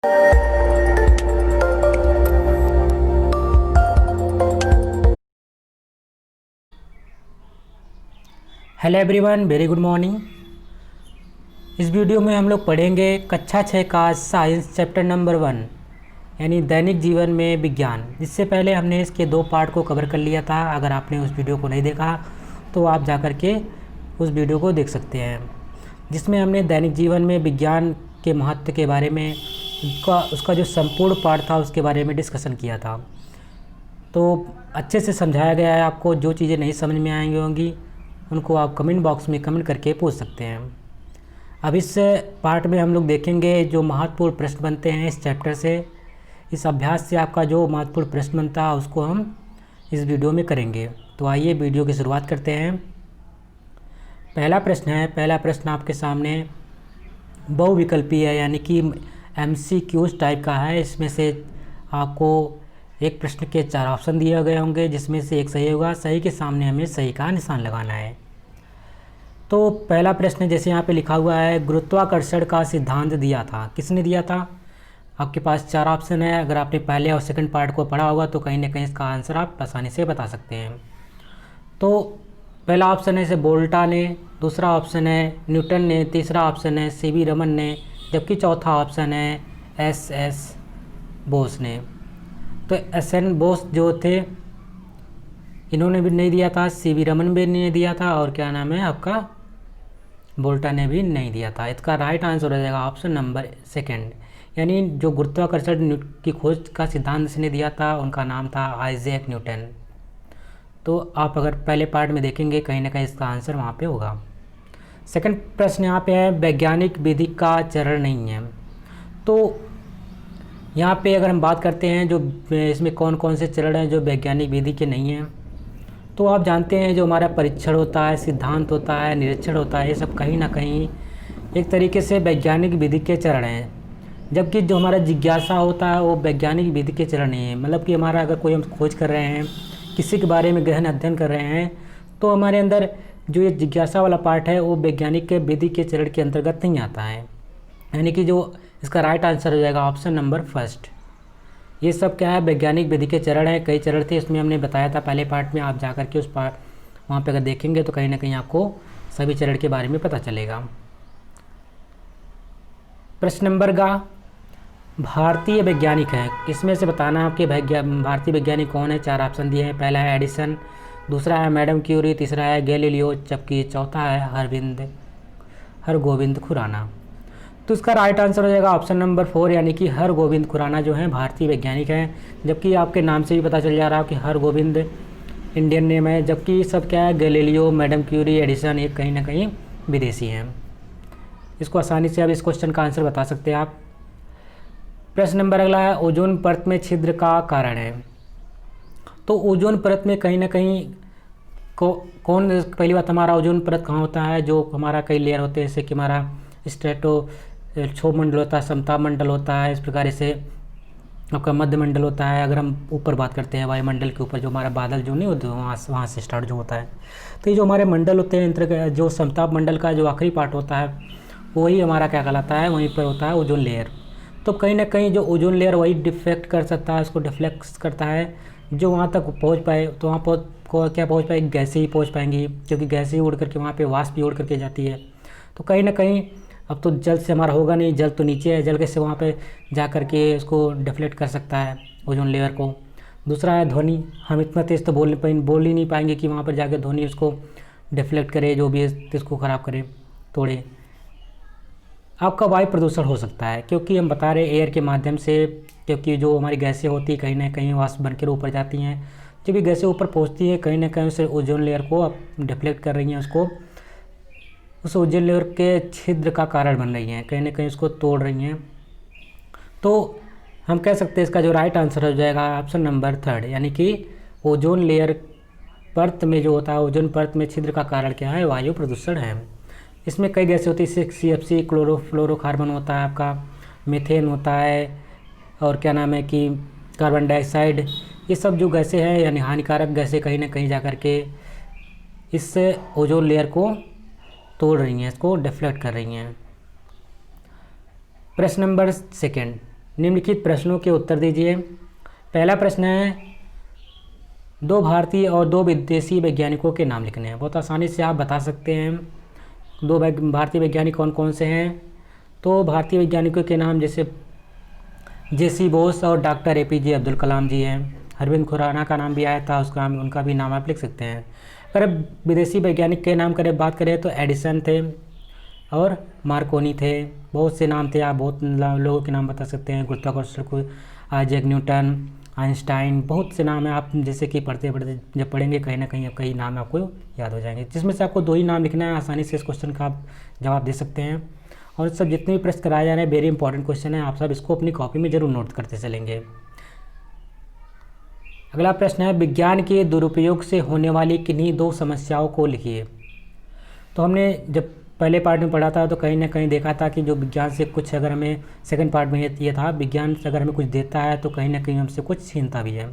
Hello everyone, very good morning. इस video में हम लोग पढ़ेंगे कक्षा 6 का साइंस चैप्टर नंबर 1 यानी दैनिक जीवन में विज्ञान। इससे पहले हमने इसके 2 पार्ट को कवर कर लिया था। अगर आपने उस वीडियो को नहीं देखा तो आप जा कर के उस वीडियो को देख सकते हैं, जिसमें हमने दैनिक जीवन में विज्ञान के महत्व के बारे में उसका जो संपूर्ण पार्ट था उसके बारे में डिस्कशन किया था। तो अच्छे से समझाया गया है आपको। जो चीज़ें नहीं समझ में आएंगी होंगी उनको आप कमेंट बॉक्स में कमेंट करके पूछ सकते हैं। अब इस पार्ट में हम लोग देखेंगे जो महत्वपूर्ण प्रश्न बनते हैं इस चैप्टर से। इस अभ्यास से आपका जो महत्वपूर्ण प्रश्न बनता है उसको हम इस वीडियो में करेंगे। तो आइए वीडियो की शुरुआत करते हैं। पहला प्रश्न आपके सामने बहुविकल्पीय है, यानी कि MCQs टाइप का है। इसमें से आपको एक प्रश्न के 4 ऑप्शन दिए गए होंगे, जिसमें से एक सही होगा। सही के सामने हमें सही का निशान लगाना है। तो पहला प्रश्न जैसे यहाँ पे लिखा हुआ है, गुरुत्वाकर्षण का सिद्धांत दिया था, किसने दिया था? आपके पास 4 ऑप्शन है। अगर आपने पहले और सेकंड पार्ट को पढ़ा होगा तो कहीं ना कहीं इसका आंसर आप आसानी से बता सकते हैं। तो पहला ऑप्शन है वोल्टा ने, दूसरा ऑप्शन है न्यूटन ने, तीसरा ऑप्शन है CV रमन ने, जबकि चौथा ऑप्शन है SS बोस ने। तो SN बोस जो थे इन्होंने भी नहीं दिया था, CV रमन भी नहीं दिया था, और क्या नाम है आपका वोल्टा ने भी नहीं दिया था। इसका राइट आंसर हो जाएगा ऑप्शन नंबर 2, यानी जो गुरुत्वाकर्षण की खोज का सिद्धांत जिसने दिया था उनका नाम था आइजैक न्यूटन। तो आप अगर पहले पार्ट में देखेंगे कहीं ना कहीं इसका आंसर वहाँ पे होगा। सेकंड प्रश्न यहाँ पे है, वैज्ञानिक विधि का चरण नहीं है। तो यहाँ पे अगर हम बात करते हैं जो इसमें कौन कौन से चरण हैं जो वैज्ञानिक विधि के नहीं हैं, तो आप जानते हैं जो हमारा परीक्षण होता है, सिद्धांत होता है, निरीक्षण होता है, ये सब कहीं ना कहीं एक तरीके से वैज्ञानिक विधि के चरण हैं। जबकि जो हमारा जिज्ञासा होता है वो वैज्ञानिक विधि के चरण नहीं है। मतलब कि हमारा अगर कोई हम खोज कर रहे हैं, किसी के बारे में गहन अध्ययन कर रहे हैं, तो हमारे अंदर जो ये जिज्ञासा वाला पार्ट है वो वैज्ञानिक के विधि के चरण के अंतर्गत नहीं आता है। यानी कि जो इसका राइट आंसर हो जाएगा ऑप्शन नंबर 1। ये सब क्या है, वैज्ञानिक विधि के चरण है। कई चरण थे, इसमें हमने बताया था पहले पार्ट में। आप जा कर के उस पार्ट वहाँ पे अगर देखेंगे तो कहीं ना कहीं आपको सभी चरण के बारे में पता चलेगा। प्रश्न नंबर का भारतीय वैज्ञानिक है, इसमें से बताना आपके भारतीय वैज्ञानिक कौन है। 4 ऑप्शन दिए हैं। पहला है एडिसन, दूसरा है मैडम क्यूरी, तीसरा है गैलीलियो, जबकि चौथा है हरगोविंद खुराना। तो इसका राइट आंसर हो जाएगा ऑप्शन नंबर 4, यानी कि हरगोविंद खुराना जो है भारतीय वैज्ञानिक हैं। जबकि आपके नाम से भी पता चल जा रहा है कि हरगोविंद इंडियन नेम है, जबकि सब क्या है गैलीलियो, मैडम क्यूरी, एडिसन ये कहीं ना कहीं विदेशी हैं। इसको आसानी से अब इस क्वेश्चन का आंसर बता सकते हैं आप। प्रश्न नंबर अगला है, ओजोन परत में छिद्र का कारण है। तो ओजोन परत में कहीं ना कहीं कौन पहली बात हमारा ओजोन परत कहाँ होता है, जो हमारा कई लेयर होते हैं, जैसे कि हमारा स्ट्रेटो क्षोभ मंडल होता है, समताप मंडल होता है, इस प्रकार से आपका मध्य मंडल होता है। अगर हम ऊपर बात करते हैं वायुमंडल के ऊपर, जो हमारा बादल जो नहीं होते वहाँ से स्टार्ट जो होता है, तो ये जो हमारे मंडल होते हैं, जो समताप मंडल का जो आखिरी पार्ट होता है वही हमारा क्या कहलाता है, वहीं पर होता है ओजोन लेयर। तो कहीं ना कहीं जो ओजोन लेयर वही डिफेक्ट कर सकता है, उसको डिफ्लेक्ट करता है। जो वहाँ तक पहुँच पाए तो वहाँ पर क्या पहुँच पाएगी, गैसें ही पहुँच पाएंगी, क्योंकि गैसें उड़ करके वहाँ पे वाष्प भी उड़ करके जाती है। तो कहीं ना कहीं अब तो जल से हमारा होगा नहीं, जल तो नीचे है, जल कैसे वहाँ पे जा कर के उसको डिफ्लेक्ट कर सकता है ओजोन लेयर को। दूसरा है ध्वनि, हम इतना तेज़ तो बोल ही नहीं पाएंगे कि वहाँ पर जाकर ध्वनि उसको डिफ्लेक्ट करे, जो भी है इसको ख़राब करे, तोड़े। आपका वायु प्रदूषण हो सकता है, क्योंकि हम बता रहे एयर के माध्यम से, क्योंकि जो हमारी गैसें होती है कहीं ना कहीं वाष्प बनकर ऊपर जाती हैं। जब भी गैसें ऊपर पहुंचती है कहीं ना कहीं उसे ओजोन लेयर को अब डिफ्लेक्ट कर रही हैं, उसको उस ओजोन लेयर के छिद्र का कारण बन रही हैं, कहीं ना कहीं उसको तोड़ रही हैं। तो हम कह सकते हैं इसका जो राइट आंसर हो जाएगा ऑप्शन नंबर 3, यानी कि ओजोन लेयर परत में जो होता है, ओजोन परत में छिद्र का कारण क्या है, वायु प्रदूषण है। इसमें कई गैसें होती है, CFC क्लोरोफ्लोरोकार्बन होता है, आपका मीथेन होता है, और क्या नाम है कि कार्बन डाइऑक्साइड। ये सब जो गैसें हैं यानी हानिकारक गैसें कहीं ना कहीं जा कर के इस ओजोन लेयर को तोड़ रही हैं, इसको डिफ्लेक्ट कर रही हैं। प्रश्न नंबर 2, निम्नलिखित प्रश्नों के उत्तर दीजिए। पहला प्रश्न है, 2 भारतीय और 2 विदेशी वैज्ञानिकों के नाम लिखने हैं। बहुत आसानी से आप बता सकते हैं 2 भारतीय वैज्ञानिक कौन कौन से हैं। तो भारतीय वैज्ञानिकों के नाम जैसे जेसी बोस और डॉक्टर एपीजे अब्दुल कलाम जी हैं। अरविंद खुराना का नाम भी आया था, उसका उनका भी नाम आप लिख सकते हैं। अगर विदेशी वैज्ञानिक के नाम बात करें तो एडिसन थे और मार्कोनी थे। बहुत से नाम थे, आप बहुत लोगों के नाम बता सकते हैं। गुरुत्वाकर्षण को आइजैक न्यूटन, आइंस्टाइन, बहुत से नाम हैं। आप जैसे कि पढ़ते पढ़ते जब पढ़ेंगे कहीं ना कहीं कई नाम आपको याद हो जाएंगे, जिसमें से आपको 2 ही नाम लिखना है। आसानी से इस क्वेश्चन का आप जवाब दे सकते हैं। और सब जितने भी प्रश्न कराए जा रहे हैं वेरी इंपॉर्टेंट क्वेश्चन है, आप सब इसको अपनी कॉपी में जरूर नोट करते चलेंगे। अगला प्रश्न है, विज्ञान के दुरुपयोग से होने वाली किन्हीं 2 समस्याओं को लिखिए। तो हमने जब पहले पार्ट में पढ़ा था तो कहीं ना कहीं देखा था कि जो विज्ञान से कुछ, अगर हमें सेकंड पार्ट में ये था, विज्ञान से अगर हमें कुछ देता है तो कहीं ना कहीं हमसे कुछ छीनता भी है।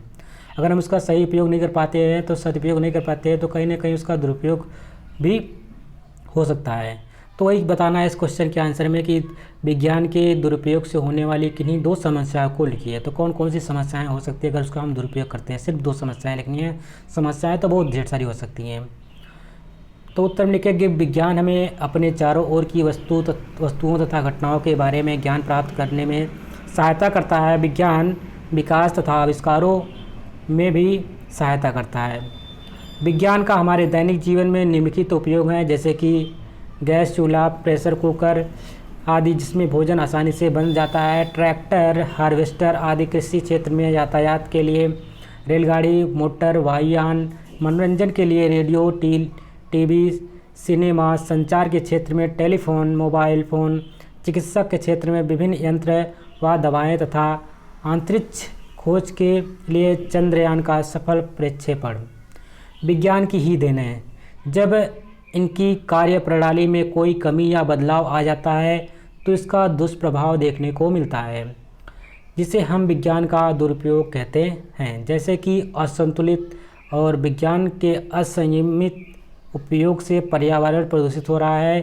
अगर हम उसका सही उपयोग नहीं कर पाते हैं तो सदुपयोग नहीं कर पाते हैं तो कहीं ना कहीं उसका दुरुपयोग भी हो सकता है। तो वही बताना है इस क्वेश्चन के आंसर में कि विज्ञान के दुरुपयोग से होने वाली किन्हीं 2 समस्याओं को लिखिए। तो कौन कौन सी समस्याएं हो सकती है अगर उसका हम दुरुपयोग करते हैं। सिर्फ 2 समस्याएं लिखनी है, समस्याएं तो बहुत ढेर सारी हो सकती हैं। तो उत्तर में लिखें कि विज्ञान हमें अपने चारों ओर की वस्तुओं तथा घटनाओं के बारे में ज्ञान प्राप्त करने में सहायता करता है। विज्ञान विकास तथा आविष्कारों में भी सहायता करता है। विज्ञान का हमारे दैनिक जीवन में निम्नलिखित उपयोग हैं, जैसे कि गैस चूल्हा, प्रेशर कुकर आदि जिसमें भोजन आसानी से बन जाता है, ट्रैक्टर, हार्वेस्टर आदि कृषि क्षेत्र में यातायात के लिए, रेलगाड़ी, मोटर वायुयान, मनोरंजन के लिए रेडियो, टीवी, सिनेमा, संचार के क्षेत्र में टेलीफोन, मोबाइल फ़ोन, चिकित्सा के क्षेत्र में विभिन्न यंत्र व दवाएं तथा अंतरिक्ष खोज के लिए चंद्रयान का सफल प्रक्षेपण विज्ञान की ही देन है। जब इनकी कार्यप्रणाली में कोई कमी या बदलाव आ जाता है तो इसका दुष्प्रभाव देखने को मिलता है, जिसे हम विज्ञान का दुरुपयोग कहते हैं। जैसे कि असंतुलित और विज्ञान के असंयमित उपयोग से पर्यावरण प्रदूषित हो रहा है,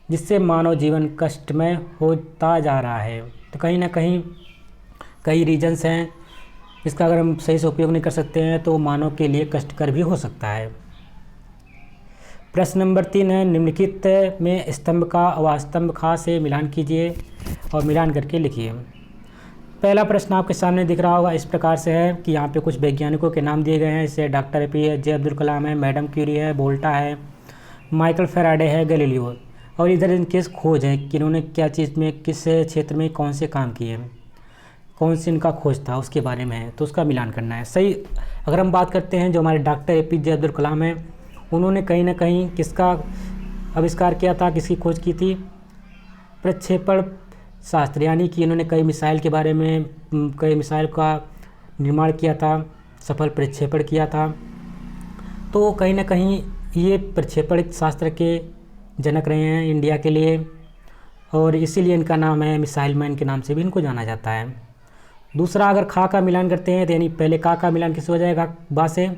जिससे मानव जीवन कष्टमय होता जा रहा है। तो कहीं ना कहीं कई रीजंस हैं, इसका अगर हम सही से उपयोग नहीं कर सकते हैं तो मानव के लिए कष्टकर भी हो सकता है। प्रश्न नंबर 3 है, निम्नलिखित में स्तंभ का अवास्तंभ खा से मिलान कीजिए और मिलान करके लिखिए। पहला प्रश्न आपके सामने दिख रहा होगा, इस प्रकार से है कि यहाँ पे कुछ वैज्ञानिकों के नाम दिए गए हैं। इससे डॉक्टर एपीजे अब्दुल कलाम है, मैडम क्यूरी है, वोल्टा है, माइकल फैराडे है, गैलीलियो। और इधर इनके खोज है कि इन्होंने क्या चीज़ में, किस क्षेत्र में कौन से काम किए, कौन सी इनका खोज था उसके बारे में है, तो उसका मिलान करना है। सही अगर हम बात करते हैं, जो हमारे डॉक्टर एपीजे अब्दुल कलाम हैं, उन्होंने कहीं ना कहीं किसका आविष्कार किया था, किसकी खोज की थी, प्रक्षेपण शास्त्र, यानी कि इन्होंने कई मिसाइल के बारे में, कई मिसाइल का निर्माण किया था, सफल प्रक्षेपण किया था। तो कहीं ना कहीं ये प्रक्षेपण शास्त्र के जनक रहे हैं इंडिया के लिए, और इसीलिए इनका नाम है मिसाइल मैन के नाम से भी इनको जाना जाता है। दूसरा, अगर खा का मिलान करते हैं तो यानी पहले का मिलान किससे हो जाएगा, बा से।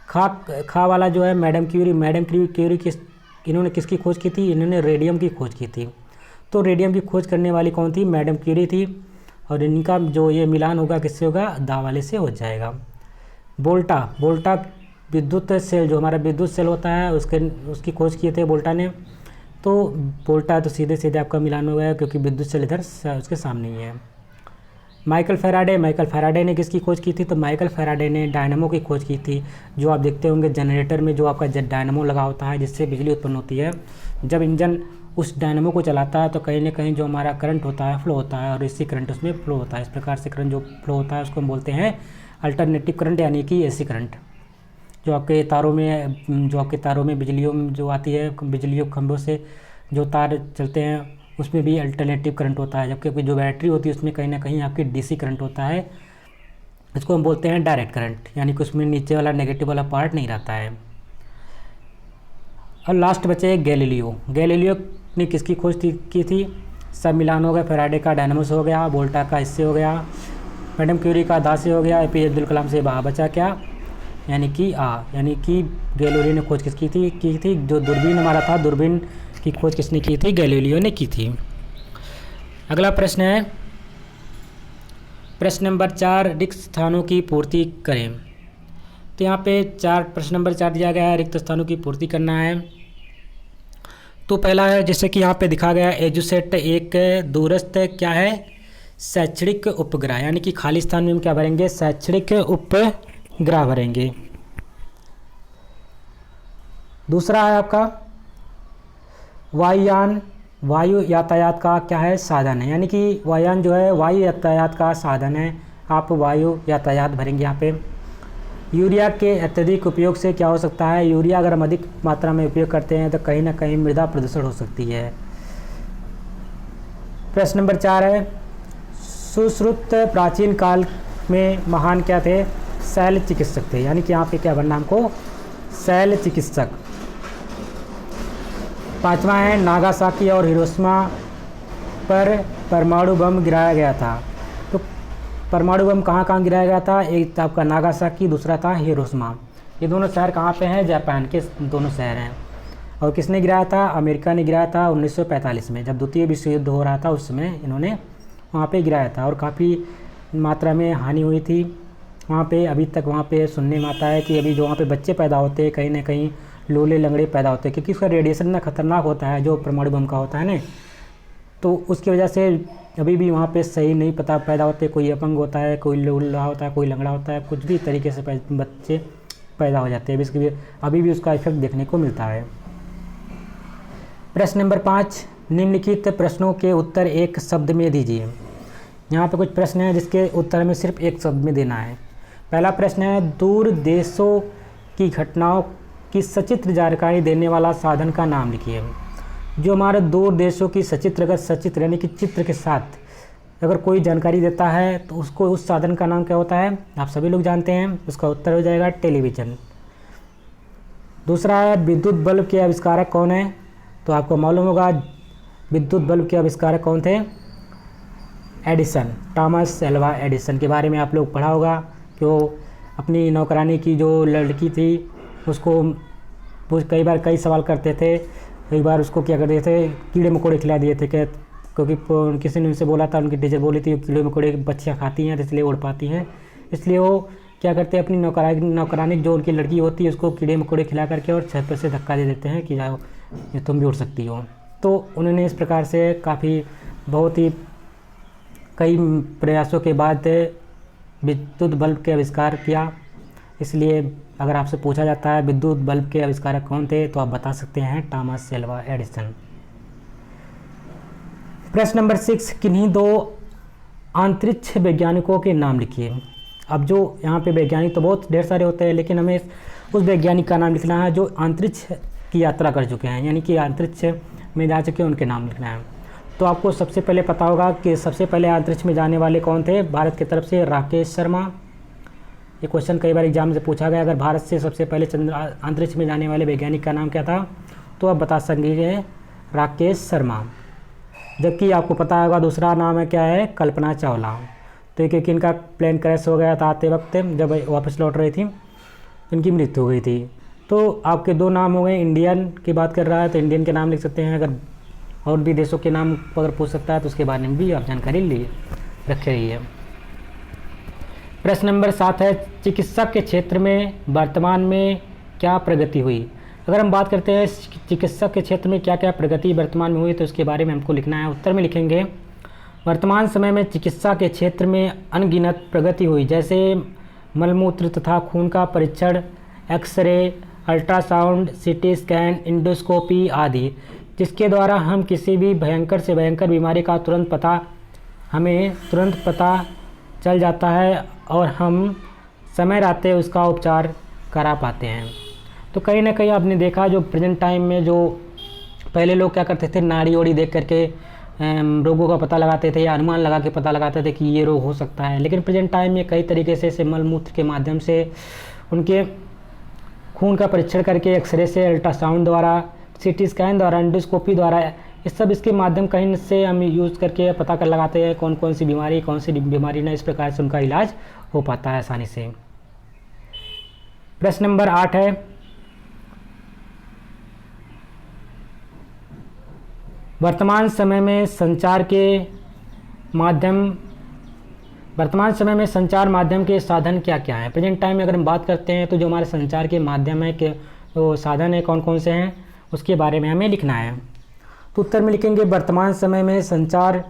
खा वाला जो है मैडम क्यूरी इन्होंने किसकी खोज की थी, इन्होंने रेडियम की खोज की थी। तो रेडियम की खोज करने वाली कौन थी, मैडम क्यूरी थी। और इनका जो ये मिलान होगा किससे होगा, दा वाले से हो जाएगा। वोल्टा विद्युत सेल, जो हमारा विद्युत सेल होता है उसकी खोज किए थे वोल्टा ने। तो वोल्टा तो सीधे सीधे आपका मिलान हो गया, क्योंकि विद्युत सेल इधर उसके सामने ही है। माइकल फैराडे ने किसकी खोज की थी, तो माइकल फैराडे ने डायनामो की खोज की थी। जो आप देखते होंगे जनरेटर में जो आपका डायनामो लगा होता है, जिससे बिजली उत्पन्न होती है। जब इंजन उस डायनामो को चलाता है तो कहीं ना कहीं जो हमारा करंट होता है फ्लो होता है, और इसी करंट उसमें फ्लो होता है। इस प्रकार से करंट जो फ्लो होता है उसको हम बोलते हैं अल्टरनेटिव करंट, यानी कि एसी करंट। जो आपके तारों में बिजलियों में जो आती है, बिजलियों खंभों से जो तार चलते हैं उसमें भी अल्टरनेटिव करंट होता है। जबकि जो बैटरी होती है उसमें कहीं ना कहीं आपकी डीसी करंट होता है, इसको हम बोलते हैं डायरेक्ट करंट, यानी कि उसमें नीचे वाला नेगेटिव वाला पार्ट नहीं रहता है। और लास्ट बचे गैलीलियो ने किसकी खोज की थी, सब मिलान हो गया। फैराडे का डायनामो से हो गया, वोल्टा का इससे हो गया, मैडम क्यूरी का दा से हो गया, एपीजे अब्दुल कलाम से बा बचा क्या, यानी कि गैलीलियो ने खोज किसकी थी जो दूरबीन हमारा था, दूरबीन की खोज किसने की थी, गैलीलियो ने की थी। अगला प्रश्न है, प्रश्न नंबर 4, रिक्त स्थानों की पूर्ति करें। तो यहाँ पे प्रश्न नंबर 4 दिया गया है, रिक्त स्थानों की पूर्ति करना है। तो पहला है, जैसे कि यहाँ पे दिखा गया है, एजुसेट एक दूरस्थ क्या है, शैक्षणिक उपग्रह, यानी कि खाली स्थान में हम क्या भरेंगे, शैक्षणिक उपग्रह भरेंगे। दूसरा है आपका वायुयान, वायु यातायात का क्या है, साधन है, यानी कि वायुयान जो है वायु यातायात का साधन है, आप वायु यातायात भरेंगे यहाँ पे। यूरिया के अत्यधिक उपयोग से क्या हो सकता है, यूरिया अगर हम अधिक मात्रा में उपयोग करते हैं तो कहीं ना कहीं मृदा प्रदूषण हो सकती है। प्रश्न नंबर 4 है, सुश्रुत प्राचीन काल में महान क्या थे, शैल चिकित्सक थे, यानी कि यहाँ पे क्या बनना हमको, शैल चिकित्सक। 5वां है, नागासाकी और हिरोशिमा पर परमाणु बम गिराया गया था। तो परमाणु बम कहाँ कहाँ गिराया गया था, एक था आपका नागासाकी, दूसरा था हिरोशिमा। ये दोनों शहर कहाँ पे हैं, जापान के दोनों शहर हैं। और किसने गिराया था, अमेरिका ने गिराया था 1945 में, जब द्वितीय विश्व युद्ध हो रहा था उस समय इन्होंने वहाँ पे गिराया था और काफ़ी मात्रा में हानि हुई थी वहाँ पे। अभी तक वहाँ पे सुनने में आता है कि अभी जो वहाँ पे बच्चे पैदा होते हैं कहीं ना कहीं लोले लंगड़े पैदा होते हैं, क्योंकि उसका रेडिएशन इतना खतरनाक होता है जो परमाणु बम का होता है ना, तो उसकी वजह से अभी भी वहाँ पे सही नहीं पता पैदा होते, कोई अपंग होता है, कोई लूला होता है, कोई लंगड़ा होता है, कुछ भी तरीके से बच्चे पैदा हो जाते हैं, अभी भी उसका इफेक्ट देखने को मिलता है। प्रश्न नंबर 5, निम्नलिखित प्रश्नों के उत्तर एक शब्द में दीजिए। यहाँ पे कुछ प्रश्न हैं जिसके उत्तर में सिर्फ एक शब्द में देना है। पहला प्रश्न है, दूर देशों की घटनाओं की सचित्र जानकारी देने वाला साधन का नाम लिखिए। जो हमारे दूर देशों की सचित्र यानी कि चित्र के साथ अगर कोई जानकारी देता है तो उसको उस साधन का नाम क्या होता है, आप सभी लोग जानते हैं, उसका उत्तर हो जाएगा टेलीविज़न। दूसरा है, विद्युत बल्ब के आविष्कारक कौन है, तो आपको मालूम होगा विद्युत बल्ब के आविष्कारक कौन थे, एडिसन, थॉमस एल्वा एडिसन के बारे में आप लोग पढ़ा होगा कि वो अपनी नौकरानी की जो लड़की थी उसको कई बार कई सवाल करते थे, कई बार उसको क्या करते थे, कीड़े मकोड़े खिला दिए थे, क्योंकि किसी ने उनसे बोला था, उनकी टीचर बोली थी कीड़े मकोड़े बच्चियाँ खाती हैं इसलिए उड़ पाती हैं, इसलिए वो क्या करते हैं, अपनी नौकरानी जो उनकी लड़की होती है उसको कीड़े मकोड़े खिला करके और छत पर से धक्का दे देते हैं कि जाओ ये तुम भी उड़ सकती हो। तो उन्होंने इस प्रकार से काफ़ी बहुत ही कई प्रयासों के बाद विद्युत बल्ब के आविष्कार किया। इसलिए अगर आपसे पूछा जाता है विद्युत बल्ब के आविष्कारक कौन थे तो आप बता सकते हैं थॉमस एल्वा एडिसन। प्रश्न नंबर 6, किन्हीं 2 अंतरिक्ष वैज्ञानिकों के नाम लिखिए। अब जो यहाँ पे वैज्ञानिक तो बहुत ढेर सारे होते हैं, लेकिन हमें उस वैज्ञानिक का नाम लिखना है जो अंतरिक्ष की यात्रा कर चुके हैं, यानी कि अंतरिक्ष में जा चुके हैं, उनके नाम लिखना है। तो आपको सबसे पहले पता होगा कि सबसे पहले अंतरिक्ष में जाने वाले कौन थे, भारत की तरफ से राकेश शर्मा। ये क्वेश्चन कई बार एग्जाम से पूछा गया, अगर भारत से सबसे पहले अंतरिक्ष में जाने वाले वैज्ञानिक का नाम क्या था, तो आप बता सकेंगे राकेश शर्मा। जबकि आपको पता होगा दूसरा नाम है क्या है, कल्पना चावला। तो क्योंकि इनका प्लेन क्रैश हो गया था आते वक्त, जब वापस लौट रही थी इनकी मृत्यु हो गई थी। तो आपके 2 नाम हो गए, इंडियन की बात कर रहा है तो इंडियन के नाम लिख सकते हैं, अगर और भी देशों के नाम अगर पूछ सकता है तो उसके बारे में भी आप जानकारी लिए रखे रही है। प्रश्न नंबर 7 है, चिकित्सा के क्षेत्र में वर्तमान में क्या प्रगति हुई। अगर हम बात करते हैं चिकित्सा के क्षेत्र में क्या क्या प्रगति वर्तमान में हुई तो उसके बारे में हमको लिखना है। उत्तर में लिखेंगे, वर्तमान समय में चिकित्सा के क्षेत्र में अनगिनत प्रगति हुई, जैसे मलमूत्र तथा खून का परीक्षण, x ray, ultrasound, CT scan, endoscopy आदि, जिसके द्वारा हम किसी भी भयंकर से भयंकर बीमारी का हमें तुरंत पता चल जाता है और हम समय रहते उसका उपचार करा पाते हैं। तो कहीं ना कहीं आपने देखा जो प्रेजेंट टाइम में जो पहले लोग क्या करते थे, नाड़ी ओड़ी देख करके रोगों का पता लगाते थे या अनुमान लगा के पता लगाते थे कि ये रोग हो सकता है, लेकिन प्रेजेंट टाइम में कई तरीके से मलमूत्र के माध्यम से, उनके खून का परीक्षण करके, एक्सरे से, अल्ट्रासाउंड द्वारा, सीटी स्कैन द्वारा, एंडोस्कोपी द्वारा, इस सब इसके माध्यम कहीं से हम यूज़ करके पता कर लगाते हैं कौन कौन सी बीमारी ना, इस प्रकार से उनका इलाज हो पाता है आसानी से। प्रश्न नंबर 8 है, वर्तमान समय में संचार के माध्यम वर्तमान समय में संचार माध्यम के साधन क्या क्या हैं। प्रेजेंट टाइम में अगर हम बात करते हैं तो जो हमारे संचार के माध्यम है के वो साधन है कौन कौन से हैं, उसके बारे में हमें लिखना है। तो उत्तर में लिखेंगे वर्तमान समय में संचार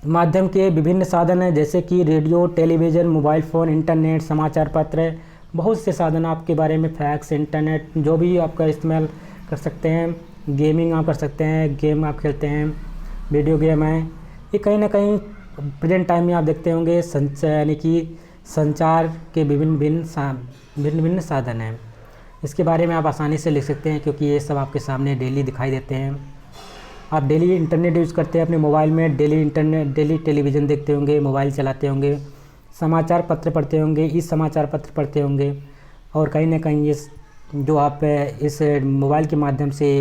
माध्यम के विभिन्न साधन हैं, जैसे कि radio, television, mobile phone, internet, समाचार पत्र, बहुत से साधन आपके बारे में, फैक्स, इंटरनेट, जो भी आपका इस्तेमाल कर सकते हैं। गेमिंग आप कर सकते हैं, गेम आप खेलते हैं, वीडियो गेम है, ये कहीं ना कहीं प्रेजेंट टाइम में आप देखते होंगे यानी कि संचार के विभिन्न भिन्न साधन हैं। इसके बारे में आप आसानी से लिख सकते हैं क्योंकि ये सब आपके सामने डेली दिखाई देते हैं। आप डेली इंटरनेट यूज़ करते हैं अपने मोबाइल में, डेली इंटरनेट, डेली टेलीविज़न देखते होंगे, मोबाइल चलाते होंगे, समाचार पत्र पढ़ते होंगे, इस समाचार पत्र पढ़ते होंगे, और कहीं ना कहीं इस जो आप इस मोबाइल के माध्यम से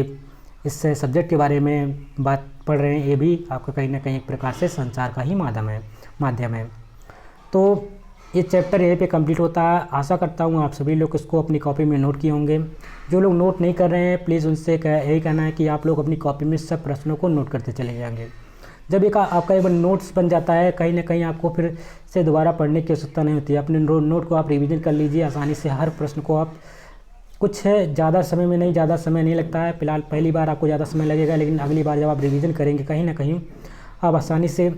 इस सब्जेक्ट के बारे में बात पढ़ रहे हैं, ये भी आपका कहीं ना कहीं एक प्रकार से संचार का ही माध्यम है। तो ये चैप्टर यहीं पे कंप्लीट होता है। आशा करता हूँ आप सभी लोग इसको अपनी कॉपी में नोट किए होंगे। जो लोग नोट नहीं कर रहे हैं प्लीज़ उनसे यही कहना है कि आप लोग अपनी कॉपी में सब प्रश्नों को नोट करते चले जाएंगे। जब एक आपका एक बार नोट्स बन जाता है, कहीं ना कहीं आपको फिर से दोबारा पढ़ने की आवश्यकता नहीं होती है। अपने नोट को आप रिवीजन कर लीजिए आसानी से, हर प्रश्न को आप कुछ है ज़्यादा समय नहीं लगता है। फिलहाल पहली बार आपको ज़्यादा समय लगेगा, लेकिन अगली बार जब आप रिवीजन करेंगे कहीं ना कहीं आप आसानी से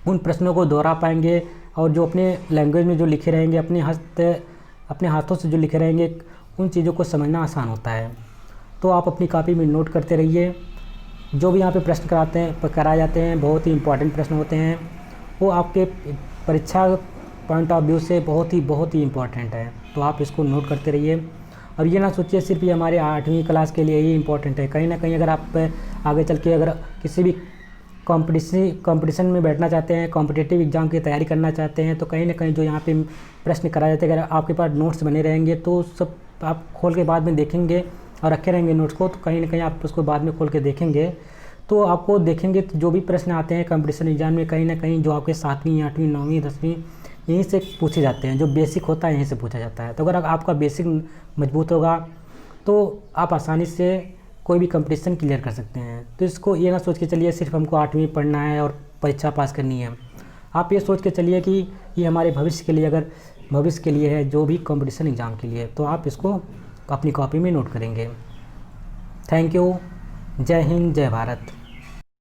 उन प्रश्नों को दोहरा पाएंगे, और जो अपने लैंग्वेज में जो लिखे रहेंगे, अपने हाथों से जो लिखे रहेंगे, उन चीज़ों को समझना आसान होता है। तो आप अपनी कॉपी में नोट करते रहिए। जो भी यहाँ पे प्रश्न कराए जाते हैं बहुत ही इंपॉर्टेंट प्रश्न होते हैं, वो आपके परीक्षा पॉइंट ऑफ व्यू से बहुत ही इंपॉर्टेंट है। तो आप इसको नोट करते रहिए, और ये ना सोचिए सिर्फ ये हमारे 8वीं क्लास के लिए ही इंपॉर्टेंट है। कहीं ना कहीं अगर आप आगे चल के अगर किसी भी कंपटीशन में बैठना चाहते हैं, कॉम्पिटिटिव एग्ज़ाम की तैयारी करना चाहते हैं, तो कहीं ना कहीं जो यहाँ पे प्रश्न कराए जाते हैं, अगर आपके पास नोट्स बने रहेंगे तो सब आप खोल के बाद में देखेंगे और रखे रहेंगे नोट्स को, तो कहीं ना कहीं आप उसको बाद में खोल के देखेंगे तो आपको देखेंगे तो जो भी प्रश्न आते हैं कंपटीशन एग्जाम में, कहीं ना कहीं जो आपके 7वीं, 8वीं, 9वीं, 10वीं यहीं से पूछे जाते हैं। जो बेसिक होता है यहीं से पूछा जाता है। तो अगर आपका बेसिक मजबूत होगा तो आप आसानी से कोई भी कंपटीशन क्लियर कर सकते हैं। तो इसको ये ना सोच के चलिए सिर्फ हमको 8वीं पढ़ना है और परीक्षा पास करनी है। आप ये सोच के चलिए कि ये हमारे भविष्य के लिए है, जो भी कंपटीशन एग्ज़ाम के लिए, तो आप इसको अपनी कॉपी में नोट करेंगे। Thank you. जय हिंद, जय भारत।